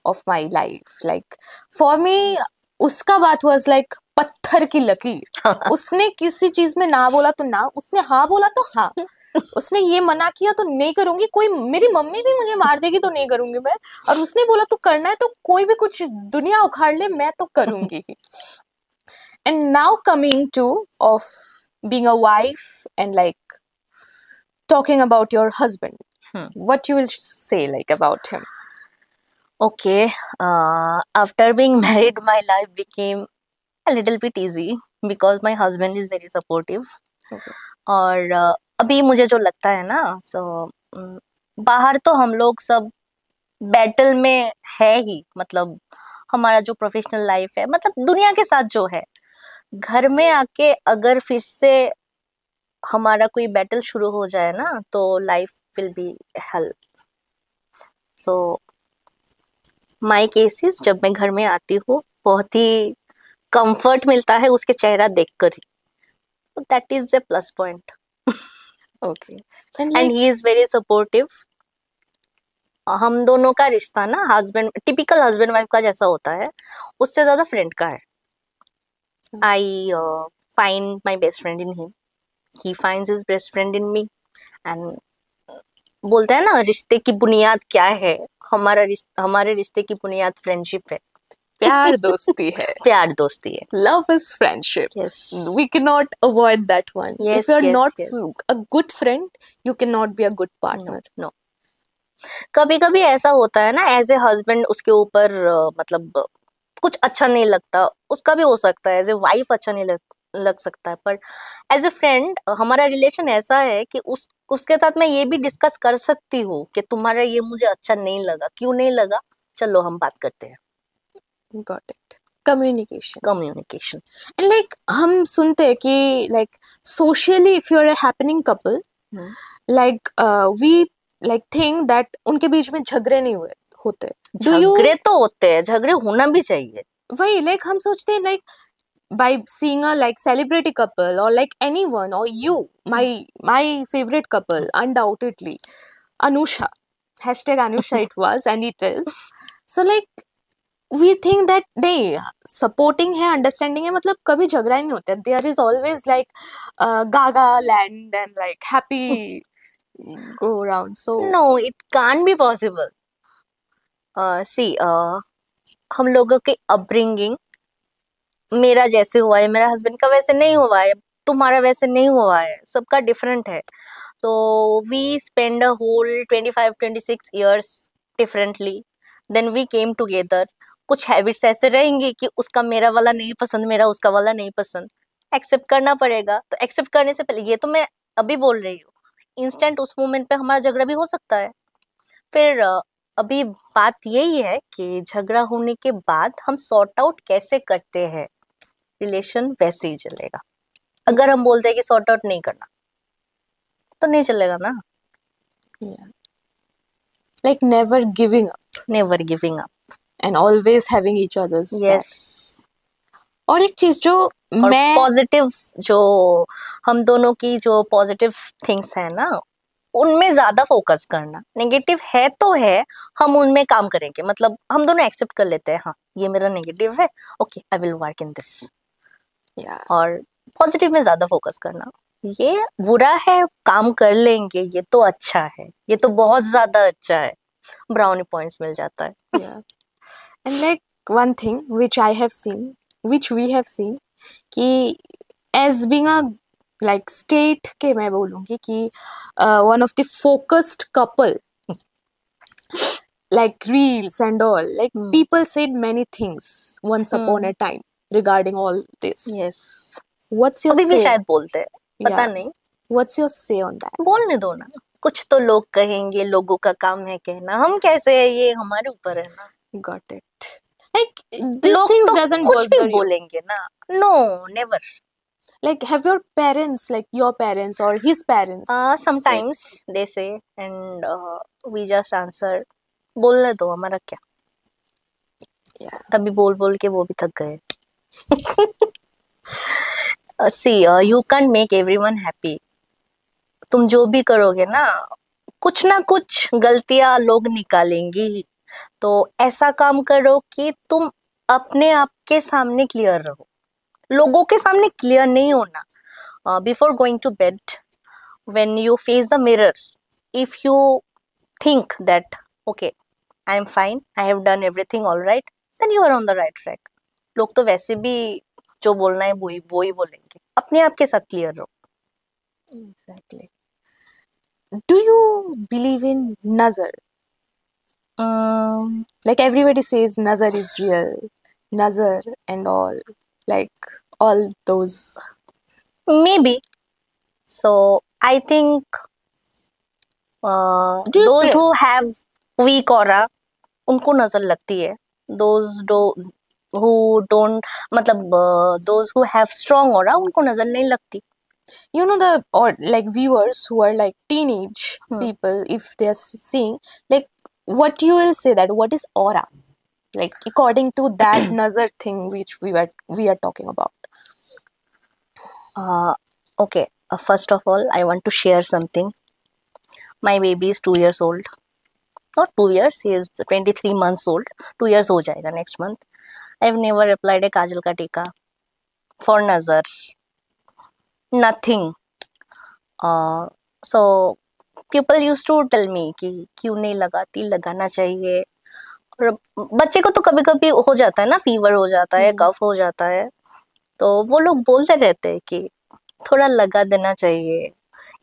Speaker 2: of my life. Like, for me, उसका बात was like पत्थर की लकीर. उसने किसी चीज में ना बोला तो ना, उसने हाँ बोला तो हाँ, उसने ये मना किया तो नहीं करूंगी. कोई मेरी मम्मी भी मुझे मार देगी तो नहीं करूंगी मैं, और उसने बोला तो करना है तो कोई भी कुछ दुनिया उखाड़ ले मैं तो करूंगी. And now coming to of being a wife and like talking about your husband, what you will say like about him?
Speaker 1: Okay, after being married, my life became a little bit easy because my husband is very supportive.
Speaker 2: Okay.
Speaker 1: और अभी मुझे जो लगता है ना, बाहर तो हम लोग सब बैटल में है ही, मतलब हमारा जो प्रोफेशनल लाइफ है, मतलब दुनिया के साथ जो है, घर में आके अगर फिर से हमारा कोई बैटल शुरू हो जाए ना, तो लाइफ विल बी हेल. तो माय केसेस, जब मैं घर में आती हूँ, बहुत ही कंफर्ट मिलता है उसके चेहरा देखकर ही. That is a plus point.
Speaker 2: Okay.
Speaker 1: And he is very supportive. हम दोनों का रिश्ता ना हस्बैंड, टिपिकल हस्बैंड वाइफ का जैसा होता है, उससे ज्यादा फ्रेंड का है. I find my best friend in him, he finds his best friend in me. And बोलते हैं ना, रिश्ते की बुनियाद क्या है, हमारे रिश्ते की बुनियाद फ्रेंडशिप है.
Speaker 2: प्यार दोस्ती है.
Speaker 1: प्यार दोस्ती है.
Speaker 2: Love is friendship.
Speaker 1: Yes.
Speaker 2: We cannot avoid that one.
Speaker 1: Yes,
Speaker 2: If you're
Speaker 1: yes,
Speaker 2: not
Speaker 1: yes.
Speaker 2: a good friend, you cannot be a good partner.
Speaker 1: No. कभी कभी ऐसा होता है ना, एज ए हस्बैंड उसके ऊपर मतलब कुछ अच्छा नहीं लगता, उसका भी हो सकता है. एज ए वाइफ अच्छा नहीं लग सकता है, पर एज ए फ्रेंड हमारा रिलेशन ऐसा है कि उसके साथ मैं ये भी डिस्कस कर सकती हूँ कि तुम्हारा ये मुझे अच्छा नहीं लगा, क्यों नहीं लगा, चलो हम बात करते हैं.
Speaker 2: Got it. Communication.
Speaker 1: Communication.
Speaker 2: And like हम सुनते हैं कि like socially if you're a happening couple, like we like think that उनके बीच में झगड़े नहीं होते.
Speaker 1: झगड़े तो होते हैं, झगड़े होना भी चाहिए.
Speaker 2: वही like हम सोचते हैं like by seeing a like celebrity couple or like anyone or you, my favorite couple undoubtedly Anusha, #Anusha it was and it is. So like we think that नहीं, supporting है, understanding है, मतलब कभी झगड़ा ही नहीं होता. There is always like gaga land and like happy go around. So
Speaker 1: no, it can't be possible. See, हम लोगों की अपब्रिंगिंग, मेरा जैसे हुआ है, मेरा हस्बैंड का वैसे नहीं हुआ है, तुम्हारा वैसे नहीं हुआ है, सबका डिफरेंट है. तो we spend a whole 25-26 years differently, then we came together. कुछ हैबिट्स ऐसे रहेंगी कि उसका मेरा वाला नहीं पसंद, मेरा उसका वाला नहीं पसंद, एक्सेप्ट करना पड़ेगा. तो एक्सेप्ट करने से पहले, ये तो मैं अभी बोल रही हूँ, इंस्टेंट उस मोमेंट पे हमारा झगड़ा भी हो सकता है. फिर अभी बात यही है कि झगड़ा होने के बाद हम सॉर्ट आउट कैसे करते हैं, रिलेशन वैसे ही चलेगा. अगर हम बोलते हैं कि सॉर्ट आउट नहीं करना, तो नहीं चलेगा ना.
Speaker 2: yeah, like never giving up
Speaker 1: never giving up.
Speaker 2: and always having each other's
Speaker 1: yes.
Speaker 2: back. और एक चीज जो
Speaker 1: और
Speaker 2: मैं
Speaker 1: पॉजिटिव, जो हम दोनों की जो पॉजिटिव थिंग्स है ना, उनमें ज्यादा फोकस करना. नेगेटिव है तो है, हम उनमें काम करेंगे, मतलब हम दोनों एक्सेप्ट कर लेते हैं, हाँ ये मेरा नेगेटिव है, okay I will work in this.
Speaker 2: yeah,
Speaker 1: और पॉजिटिव में ज्यादा फोकस करना. ये बुरा है, काम कर लेंगे, ये तो अच्छा है, ये तो बहुत ज्यादा अच्छा है, ब्राउनी पॉइंट्स मिल जाता है.
Speaker 2: yeah. And like one thing which I have seen, which we have seen, कि as being a like state के मैं बोलूँगी कि one of the focused couple, like reels and all, like people said many things once upon a time regarding all this.
Speaker 1: Yes.
Speaker 2: What's your
Speaker 1: अभी भी
Speaker 2: say?
Speaker 1: शायद बोलते हैं, पता
Speaker 2: Yeah.
Speaker 1: नहीं.
Speaker 2: What's your say on that?
Speaker 1: बोलने दो ना, कुछ तो लोग कहेंगे, लोगों का काम है कहना, हम कैसे है, ये हमारे ऊपर है ना.
Speaker 2: Got it. Like these
Speaker 1: लोग
Speaker 2: things
Speaker 1: तो
Speaker 2: doesn't
Speaker 1: कुछ भी
Speaker 2: bother you.
Speaker 1: बोलेंगे ना. No, never.
Speaker 2: Like, have your parents, like your parents or his parents, said,
Speaker 1: Sometimes they say, and we just answer, बोलने दो हमारा क्या.
Speaker 2: yeah,
Speaker 1: तभी बोल बोल के वो भी थक गए. See, you can't make everyone happy. तुम जो भी करोगे ना कुछ गलतियां लोग निकालेंगे ही. तो ऐसा काम करो कि तुम अपने आप के सामने क्लियर रहो, लोगों के सामने क्लियर नहीं होना. Before going to bed, when you face the mirror, if you think that okay, I am fine, I have done everything all right, then you are on the right track. लोग तो वैसे भी जो बोलना है वो ही बोलेंगे. अपने आप के साथ क्लियर रहो.
Speaker 2: exactly. Do you believe in nazar? Like everybody says nazar is real, nazar and all, like all those.
Speaker 1: Maybe. So I think
Speaker 2: Do you
Speaker 1: those
Speaker 2: pray?
Speaker 1: who have weak aura, उनको नजर लगती है. those who don't, मतलब those who have strong aura, उनको नजर नहीं लगती.
Speaker 2: You know, the or like viewers who are like teenage people, if they are seeing, like what you will say, that what is aura, like according to that nazar thing which we are talking about.
Speaker 1: Okay, first of all, I want to share something. My baby is 2 years old. Not 2 years, he is 23 months old. 2 years हो जाएगा next month. I've never applied a kajal ka tika for nazar. Nothing. So people used to tell me कि क्यों नहीं लगाती, लगाना चाहिए. और बच्चे को तो कभी कभी हो जाता है ना, फीवर हो जाता है, कफ हो जाता है, तो वो लोग बोलते रहते हैं कि थोड़ा लगा देना चाहिए,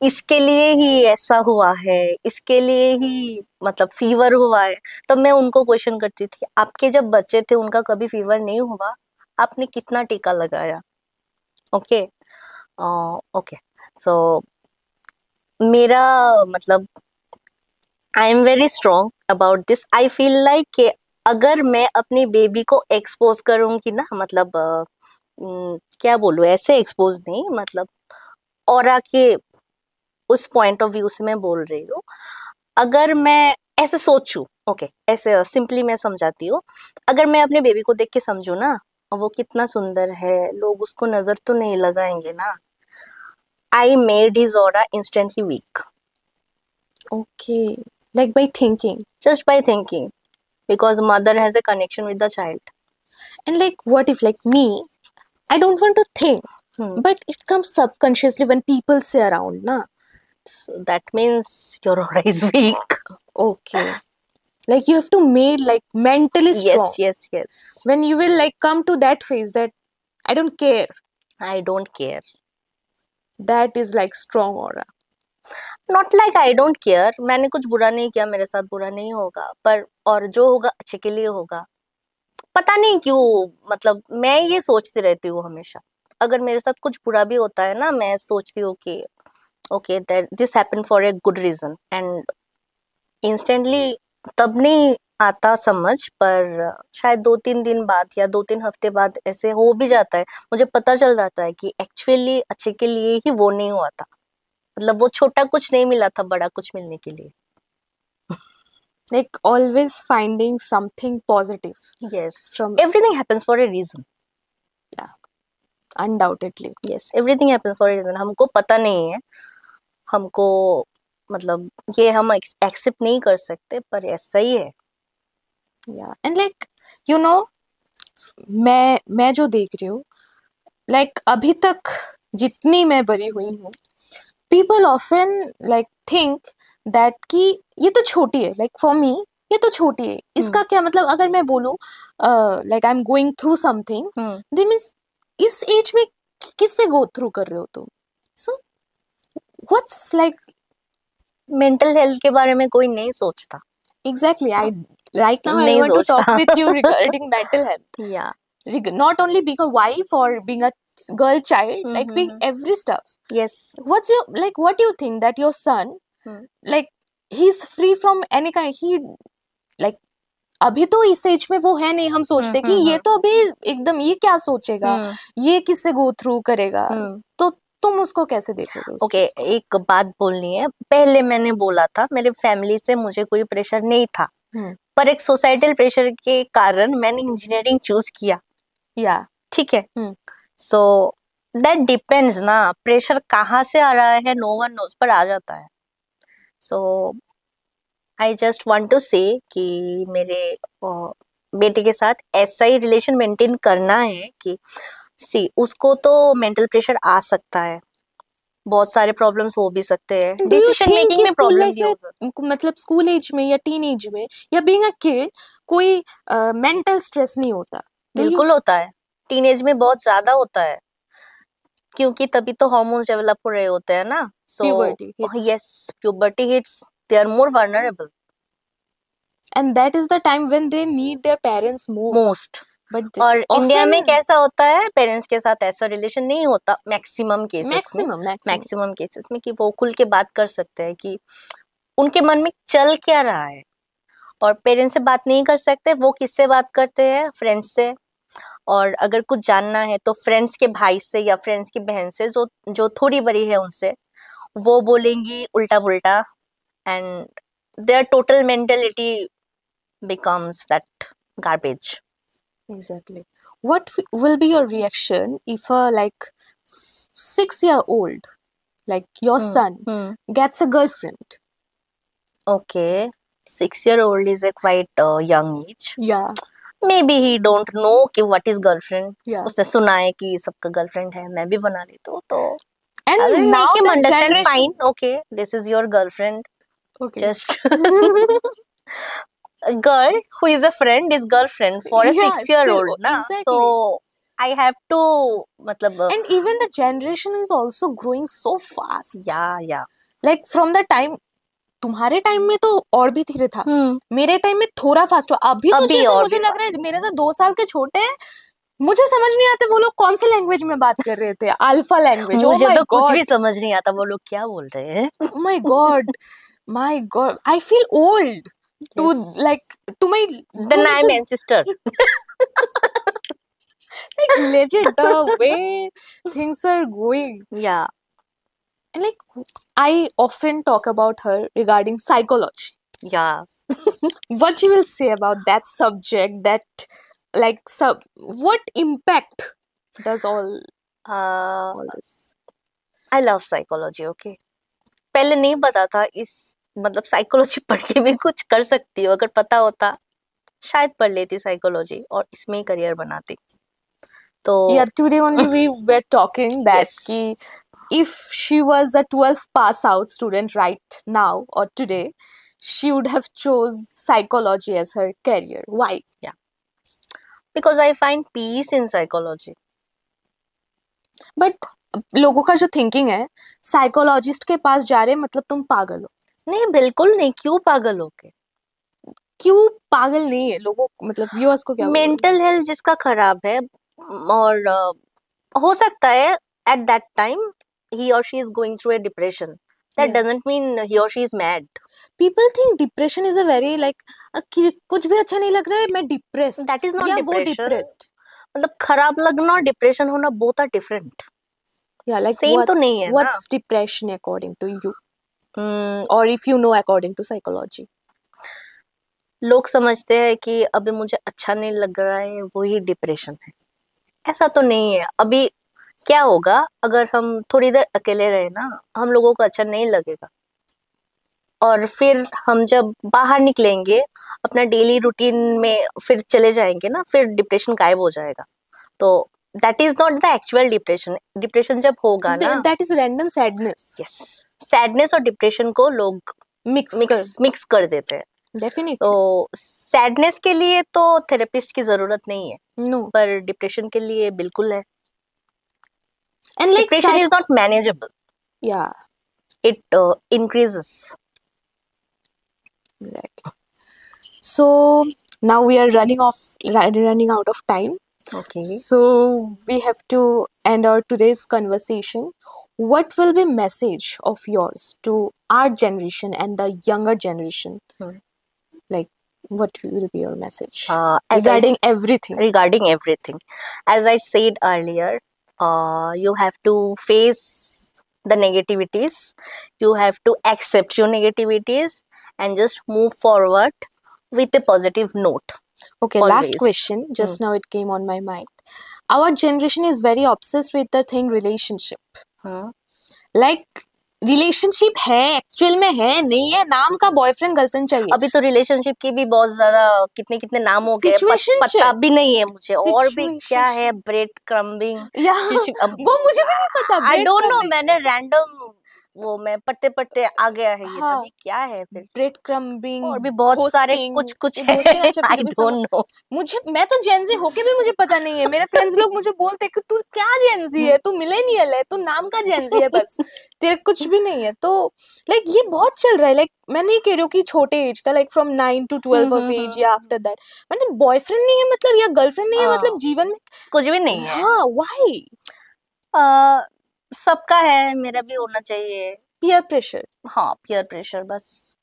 Speaker 1: इसके लिए ही ऐसा हुआ है, इसके लिए ही मतलब फीवर हुआ है. तब मैं उनको क्वेश्चन करती थी, आपके जब बच्चे थे उनका कभी फीवर नहीं हुआ, आपने कितना टीका लगाया? ओके. ओके. सो मेरा मतलब I am very strong about this. I feel like कि अगर मैं अपनी बेबी को एक्सपोज करूंगी ना, मतलब क्या बोलूं, ऐसे एक्सपोज नहीं, मतलब ऑरा के उस पॉइंट ऑफ व्यू से मैं बोल रही हूँ. अगर मैं ऐसे सोचूं, ओके, ऐसे सिंपली मैं समझाती हूँ, अगर मैं अपने बेबी को देख के समझू ना, वो कितना सुंदर है, लोग उसको नजर तो नहीं लगाएंगे ना. I made his aura instantly weak.
Speaker 2: Okay, like by thinking.
Speaker 1: Just by thinking, because mother has a connection with the child.
Speaker 2: And like what if, like me, I don't want to think, but it comes subconsciously when people say around, na.
Speaker 1: So that means your aura is weak.
Speaker 2: Okay, like you have to made like mentally strong.
Speaker 1: Yes.
Speaker 2: When you will like come to that phase that I don't care,
Speaker 1: I don't care.
Speaker 2: that is like strong aura.
Speaker 1: Not like I don't care. मैंने कुछ बुरा नहीं किया, मेरे साथ बुरा नहीं होगा, पर और जो होगा अच्छे के लिए होगा. पता नहीं क्यों, मतलब मैं ये सोचती रहती हूँ हमेशा. अगर मेरे साथ कुछ बुरा भी होता है ना, मैं सोचती हूँ कि okay, this happen for a good reason. And instantly तब नहीं आता समझ, पर शायद 2-3 दिन बाद या 2-3 हफ्ते बाद ऐसे हो भी जाता है, मुझे पता चल जाता है कि एक्चुअली अच्छे के लिए ही वो नहीं हुआ था. मतलब वो छोटा कुछ नहीं मिला था बड़ा कुछ मिलने के लिए.
Speaker 2: Like always finding something positive.
Speaker 1: Yes,
Speaker 2: From-
Speaker 1: everything happens for a reason.
Speaker 2: Undoubtedly.
Speaker 1: Yes, everything happens for a reason. हमको पता नहीं है, हमको मतलब ये हम एक्सेप्ट नहीं कर सकते, पर ऐसा ही है.
Speaker 2: Yeah, and like you know, मैं जो देख रही हूँ, like अभी तक जितनी मैं बड़ी हुई हूँ, people often like think that कि ये तो छोटी है, like for me ये तो छोटी है, इसका क्या मतलब. अगर मैं बोलूँ like I'm going through something, that means इस एज में किससे go through कर रहे हो तुम. So what's like
Speaker 1: mental health के बारे में कोई नहीं सोचता.
Speaker 2: exactly, I right now I
Speaker 1: नहीं
Speaker 2: want to talk
Speaker 1: सोचता.
Speaker 2: with you regarding mental health.
Speaker 1: Yeah.
Speaker 2: Not only being a wife or being a girl child, like being every stuff.
Speaker 1: Yes.
Speaker 2: What's your like? What do you think that your son, like, he's free from any kind? He like अभी तो इस as में वो है नहीं, हम सोचते कि ये तो अभी एकदम, ये क्या सोचेगा, ये किससे गो थ्रू करेगा, तो तुम उसको कैसे देखोगे उस
Speaker 1: ओके,
Speaker 2: चीज को?
Speaker 1: एक बात बोलनी है। पहले मैंने बोला था मेरे फैमिली से मुझे कोई प्रेशर नहीं था, पर एक सोसाइटल प्रेशर के कारण मैंने इंजीनियरिंग चूज किया।
Speaker 2: या
Speaker 1: ठीक है, सो दैट डिपेंड्स ना, प्रेशर कहाँ से आ रहा है नो वन नोज, पर आ जाता है। सो आई जस्ट वांट टू से कि मेरे बेटे के साथ ऐसा ही रिलेशन मेंटेन करना है कि सी उसको तो मेंटल प्रेशर आ सकता है, बहुत सारे प्रॉब्लम्स हो भी सकते हैं,
Speaker 2: do you
Speaker 1: decision
Speaker 2: think
Speaker 1: making
Speaker 2: कि
Speaker 1: में
Speaker 2: स्कूल
Speaker 1: प्रॉब्लम
Speaker 2: लाइफ
Speaker 1: भी हो सकता
Speaker 2: में, मतलब स्कूल एज में या टीन एज में या बीइंग अ किड, कोई मेंटल स्ट्रेस नहीं होता?
Speaker 1: है। बिल्कुल होता है, टीनेज में बहुत ज्यादा होता है, क्योंकि तभी तो हार्मोन्स डेवलप हो रहे होते हैं ना। So
Speaker 2: Puberty hits.
Speaker 1: Yes, puberty hits, they are more vulnerable
Speaker 2: And that is the time when they need their parents most.
Speaker 1: Most.
Speaker 2: But
Speaker 1: और इंडिया में
Speaker 2: often
Speaker 1: कैसा होता है, पेरेंट्स के साथ ऐसा रिलेशन नहीं होता मैक्सिमम केसेस में।
Speaker 2: maximum
Speaker 1: मैक्सिमम केसेस में कि वो खुल के बात कर सकते हैं कि उनके मन में चल क्या रहा है, और पेरेंट्स से बात नहीं कर सकते, वो किससे बात करते हैं, फ्रेंड्स से। और अगर कुछ जानना है तो फ्रेंड्स के भाई से या फ्रेंड्स की बहन से, जो जो थोड़ी बड़ी है उनसे, वो बोलेंगी उल्टा पुल्टा, and their total mentality becomes that garbage.
Speaker 2: exactly. What will be your reaction if a like 6-year old, like your son, gets a girlfriend?
Speaker 1: Okay, 6 year old is a quite young age.
Speaker 2: Yeah,
Speaker 1: Maybe he don't know कि what is girlfriend.
Speaker 2: yeah.
Speaker 1: उसने सुना है कि सबका girlfriend है, मैं भी बना लेता हूँ, तो I
Speaker 2: And
Speaker 1: will
Speaker 2: now
Speaker 1: make him
Speaker 2: the
Speaker 1: understand.
Speaker 2: generation.
Speaker 1: Fine, okay, this is your girlfriend.
Speaker 2: Okay.
Speaker 1: Just a girl who is a friend is girlfriend for a
Speaker 2: Yeah,
Speaker 1: 6 year old,
Speaker 2: still,
Speaker 1: na.
Speaker 2: exactly.
Speaker 1: So I have to, मतलब
Speaker 2: And even the generation is also growing so fast.
Speaker 1: yeah.
Speaker 2: Like from the time, तुम्हारे time में तो और भी धीरे था, मेरे time में थोड़ा फास्ट हुआ। अभी तो
Speaker 1: अभी
Speaker 2: जैसे
Speaker 1: और
Speaker 2: मुझे
Speaker 1: भी
Speaker 2: लग रहा है मेरे से 2 साल के छोटे हैं, मुझे समझ नहीं आते वो लोग कौन से लैंग्वेज में बात कर रहे थे, अल्फा लैंग्वेज।
Speaker 1: मुझे तो कुछ भी समझ नहीं आता वो लोग क्या बोल रहे हैं।
Speaker 2: My god, I feel old too like to my
Speaker 1: Then I'm ancestor.
Speaker 2: like legit the way things are going.
Speaker 1: Yeah.
Speaker 2: And like I often talk about her regarding psychology.
Speaker 1: Yeah.
Speaker 2: What you will say about that subject, that like what impact does all this?
Speaker 1: I love psychology, okay. पहले नहीं पता था, इस मतलब psychology पढ़ के भी कुछ कर सकती हो, अगर पता होता शायद पढ़ लेती साइकोलॉजी और इसमें ही करियर बनाती। तो
Speaker 2: yeah, today only we were talking that
Speaker 1: yes.
Speaker 2: ki if she was a 12th pass out student right now or today, she would have chose psychology as her career. Why?
Speaker 1: Yeah, because I find peace in psychology.
Speaker 2: But लोगों का जो thinking है, psychologist के पास जा रहे मतलब तुम पागल हो।
Speaker 1: नहीं, बिल्कुल नहीं, क्यों पागल हो के?
Speaker 2: क्यों पागल नहीं है लोगों, मतलब व्यूअर्स को क्या?
Speaker 1: मेंटल हेल्थ जिसका खराब है, और हो सकता है at that time he or she is going through a depression, that doesn't mean he or she is mad.
Speaker 2: People think depression is a very like कुछ भी अच्छा नहीं लग रहा है मैं डिप्रेस्ड,
Speaker 1: that is not
Speaker 2: या
Speaker 1: depression.
Speaker 2: वो डिप्रेस्ड,
Speaker 1: मतलब खराब लगना और डिप्रेशन होना both are different.
Speaker 2: या लाइक
Speaker 1: सेम तो नहीं है ना।
Speaker 2: What's depression according to you, और if you know according to psychology?
Speaker 1: लोग समझते हैं कि अभी मुझे अच्छा नहीं लग रहा है वो ही डिप्रेशन है, ऐसा तो नहीं है। अभी क्या होगा अगर हम थोड़ी देर अकेले रहे ना, हम लोगों को अच्छा नहीं लगेगा, और फिर हम जब बाहर निकलेंगे अपना डेली रूटीन में फिर चले जाएंगे ना, फिर डिप्रेशन गायब हो जाएगा। तो that is not the actual depression. Depression जब होगा ना,
Speaker 2: that is random sadness.
Speaker 1: Yes, sadness और डिप्रेशन को लोग मिक्स कर देते हैं।
Speaker 2: डेफिनेटली।
Speaker 1: तो सैडनेस के लिए तो थेरेपिस्ट की जरूरत नहीं है,
Speaker 2: नो,
Speaker 1: पर डिप्रेशन के लिए बिल्कुल है।
Speaker 2: And like
Speaker 1: depression is not manageable.
Speaker 2: Yeah,
Speaker 1: it increases.
Speaker 2: Exactly. So now we are running out of time.
Speaker 1: Okay.
Speaker 2: So we have to end our today's conversation. What will be message of yours to our generation and the younger generation? Like What will be your message
Speaker 1: As
Speaker 2: regarding everything?
Speaker 1: regarding everything, as I said earlier, you have to face the negativities, you have to accept your negativities, and just move forward with a positive note.
Speaker 2: Okay,
Speaker 1: Always.
Speaker 2: last question. Just now it came on my mind. Our generation is very obsessed with the thing relationship.
Speaker 1: Hmm.
Speaker 2: Like relationship है actual में है नहीं है, नाम का boyfriend girlfriend चाहिए.
Speaker 1: अभी तो रिलेशनशिप की भी बहुत ज्यादा कितने कितने नाम हो गए,
Speaker 2: Situationship.
Speaker 1: पता भी नहीं है मुझे. और भी क्या है,
Speaker 2: Situationship.
Speaker 1: ब्रेड क्रम्बिंग,
Speaker 2: या वो मुझे भी नहीं पता.
Speaker 1: आई
Speaker 2: bread
Speaker 1: डोंट नो,
Speaker 2: crumbing.
Speaker 1: मैंने रैंडम वो मैं पढ़ते पढ़ते आ गया है ये.
Speaker 2: हाँ.
Speaker 1: तभी क्या है फिर,
Speaker 2: ब्रेड क्रम्बिंग
Speaker 1: और भी बहुत सारे कुछ कुछ है. I don't know.
Speaker 2: मुझे, मैं तो जेनजी होके भी मुझे पता नहीं है. मेरे फ्रेंड्स लोग मुझे बोलते कि तू क्या जेनजी है, तू मिलेनियल है, तू नाम का जेनजी है बस, तेरे कुछ भी नहीं है. तो लाइक ये बहुत चल रहा है. लाइक मैं नहीं कह रही हूँ कि छोटे एज का, like from 9 to 12 of age या आफ्टर दैट, मतलब बॉयफ्रेंड नहीं है मतलब, या गर्लफ्रेंड नहीं है मतलब, जीवन में
Speaker 1: कुछ भी नहीं है.
Speaker 2: हाँ, व्हाई?
Speaker 1: सबका है, मेरा भी होना चाहिए.
Speaker 2: Peer pressure.
Speaker 1: हाँ, peer pressure, बस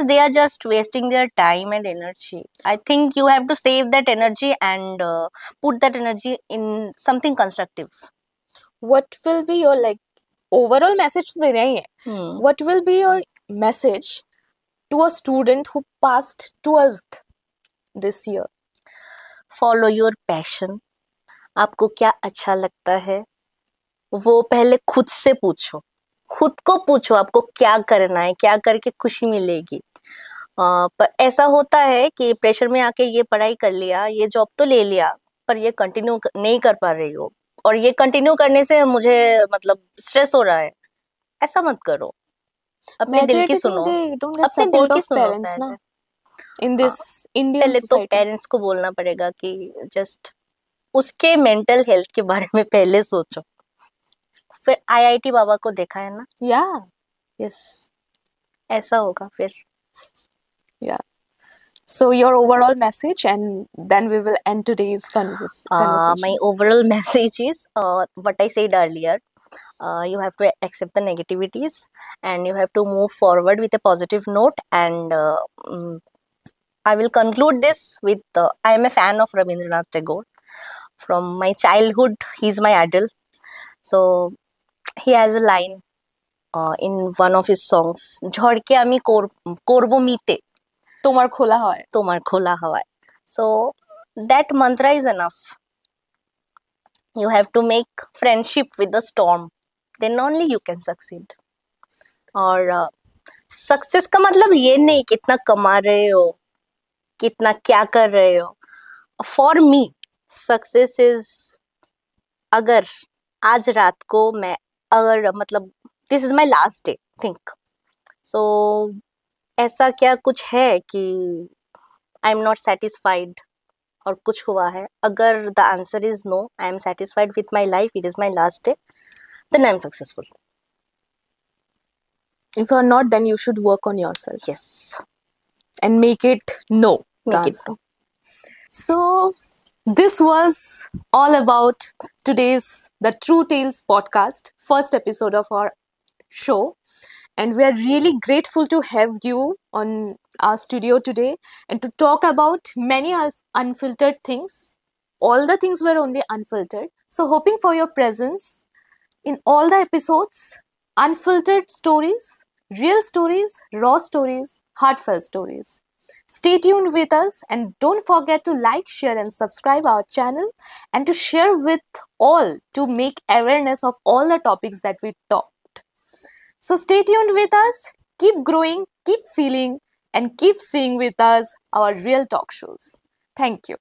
Speaker 1: they are just wasting their time and energy. I think you have to save that energy and put that energy in something constructive.
Speaker 2: What will be your like overall message to the है? What will be your message to a student who passed 12th this year?
Speaker 1: Follow your passion. आपको क्या अच्छा लगता है वो पहले खुद से पूछो, खुद को पूछो आपको क्या करना है, क्या करके खुशी मिलेगी. पर ऐसा होता है कि प्रेशर में आके ये पढ़ाई कर लिया, ये जॉब तो ले लिया, पर ये कंटिन्यू नहीं कर पा रही हो, और ये कंटिन्यू करने से मुझे मतलब स्ट्रेस हो रहा है. ऐसा मत करो, अपने दिल की सुनो, अपने दिल की सुनो पहले.
Speaker 2: In this Indian
Speaker 1: पहले तो
Speaker 2: society.
Speaker 1: पेरेंट्स को बोलना पड़ेगा कि जस्ट उसके मेंटल हेल्थ के बारे में पहले सोचो. फिर आईआईटी बाबा को देखा है ना,
Speaker 2: Yeah. Yes.
Speaker 1: ऐसा होगा फिर.
Speaker 2: Yeah. So your overall message, and then we will end today's conversation.
Speaker 1: My overall message is what I said earlier. You have to accept the negativities and you have to move forward with a positive note. And I will conclude this with I am a fan of Rabindranath Tagore. From my childhood, he's my idol. So he has a line in one of his songs, ঝড়কে আমি করব মিতে,
Speaker 2: তোমার খোলা হয়,
Speaker 1: তোমার খোলা হাওয়ায়. So that mantra is enough. You have to make friendship with the storm, then only you can succeed. और success का मतलब ये नहीं कितना कमा रहे हो, कितना क्या कर रहे हो. फॉर मी सक्सेस इज, अगर आज रात को मैं, अगर मतलब this is my last day think, so ऐसा क्या कुछ है कि आई एम नॉट सेटिस्फाइड और कुछ हुआ है. अगर the answer is no, I am satisfied with my life, it is my last day, then I am successful.
Speaker 2: If you are not, then you should work on yourself.
Speaker 1: Yes.
Speaker 2: And make it no.
Speaker 1: Make it no.
Speaker 2: So this was all about today's The True Tales podcast, first episode of our show. And we are really grateful to have you on our studio today and to talk about many unfiltered things. All the things were only unfiltered. So hoping for your presence in all the episodes. Unfiltered stories, real stories, raw stories, heartfelt stories. Stay tuned with us and don't forget to like, share and subscribe our channel and to share with all to make awareness of all the topics that we talked. So stay tuned with us, keep growing, keep feeling and keep seeing with us our real talk shows. Thank you.